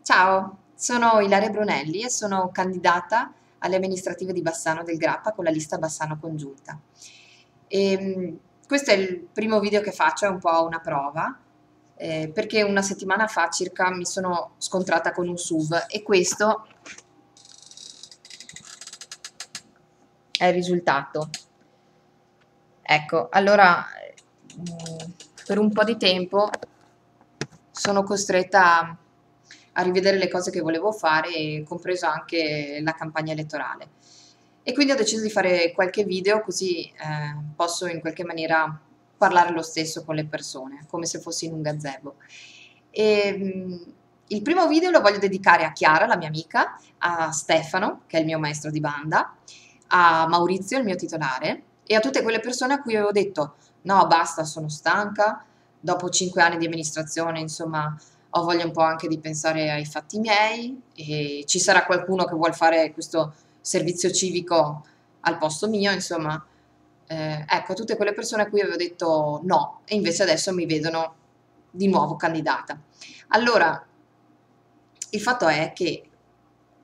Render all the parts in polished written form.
Ciao, sono Ilaria Brunelli e sono candidata alle amministrative di Bassano del Grappa con la lista Bassano Congiunta. Questo è il primo video che faccio, è un po' una prova, perché una settimana fa circa mi sono scontrata con un SUV e questo è il risultato. Ecco, allora per un po' di tempo sono costretta a rivedere le cose che volevo fare, compreso anche la campagna elettorale. E quindi ho deciso di fare qualche video così posso in qualche maniera parlare lo stesso con le persone, come se fossi in un gazebo. E, il primo video lo voglio dedicare a Chiara, la mia amica, a Stefano, che è il mio maestro di banda, a Maurizio, il mio titolare, e a tutte quelle persone a cui avevo detto no, basta, sono stanca, dopo 5 anni di amministrazione, insomma, ho voglia un po' anche di pensare ai fatti miei e ci sarà qualcuno che vuol fare questo servizio civico al posto mio, insomma. Ecco, a tutte quelle persone a cui avevo detto no e invece adesso mi vedono di nuovo candidata. Allora, il fatto è che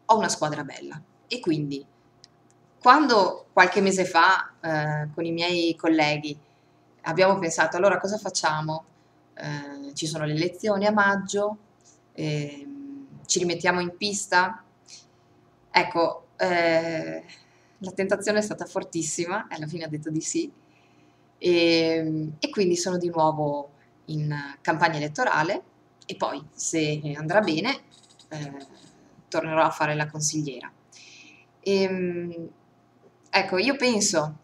ho una squadra bella e quindi quando qualche mese fa con i miei colleghi abbiamo pensato allora cosa facciamo? Ci sono le elezioni a maggio, ci rimettiamo in pista? Ecco, la tentazione è stata fortissima e alla fine ha detto di sì e quindi sono di nuovo in campagna elettorale e poi se andrà bene eh, tornerò a fare la consigliera. Ehm, ecco, io penso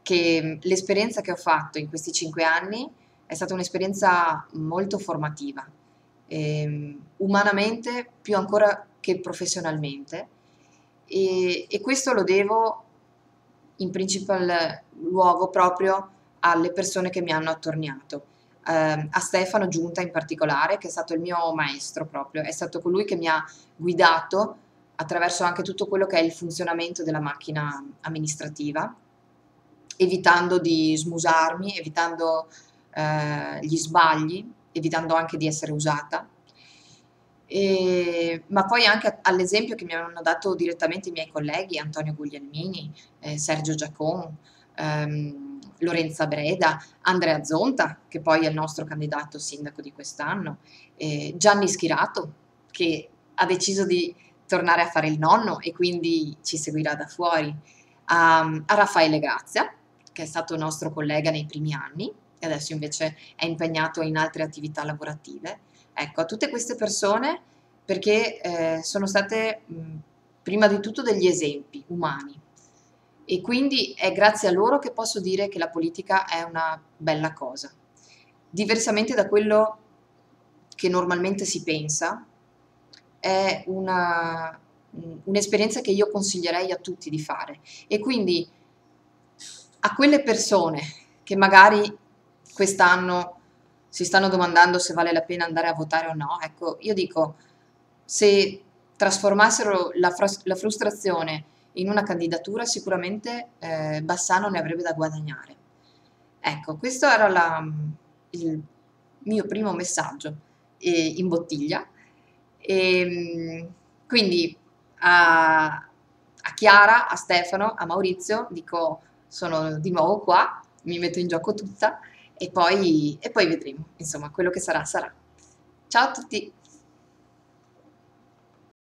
che l'esperienza che ho fatto in questi 5 anni è stata un'esperienza molto formativa, umanamente più ancora che professionalmente, e questo lo devo in principal luogo proprio alle persone che mi hanno attorniato. A Stefano Giunta in particolare, che è stato il mio maestro proprio, è stato colui che mi ha guidato attraverso anche tutto quello che è il funzionamento della macchina amministrativa, evitando di smusarmi, evitando gli sbagli, evitando anche di essere usata. Ma poi anche all'esempio che mi hanno dato direttamente i miei colleghi, Antonio Guglielmini, Sergio Giacon, Lorenza Breda, Andrea Zonta, che poi è il nostro candidato sindaco di quest'anno, Gianni Schirato, che ha deciso di tornare a fare il nonno e quindi ci seguirà da fuori, a Raffaele Grazia, che è stato nostro collega nei primi anni e adesso invece è impegnato in altre attività lavorative. Ecco, a tutte queste persone perché sono state prima di tutto degli esempi umani e quindi è grazie a loro che posso dire che la politica è una bella cosa. Diversamente da quello che normalmente si pensa, è un'esperienza che io consiglierei a tutti di fare. E quindi a quelle persone che magari quest'anno si stanno domandando se vale la pena andare a votare o no, ecco, io dico, se trasformassero la frustrazione in una candidatura, sicuramente Bassano ne avrebbe da guadagnare. Ecco, questo era il mio primo messaggio in bottiglia. Quindi a Chiara, a Stefano, a Maurizio dico sono di nuovo qua, mi metto in gioco tutta e poi vedremo, insomma, quello che sarà sarà. Ciao a tutti!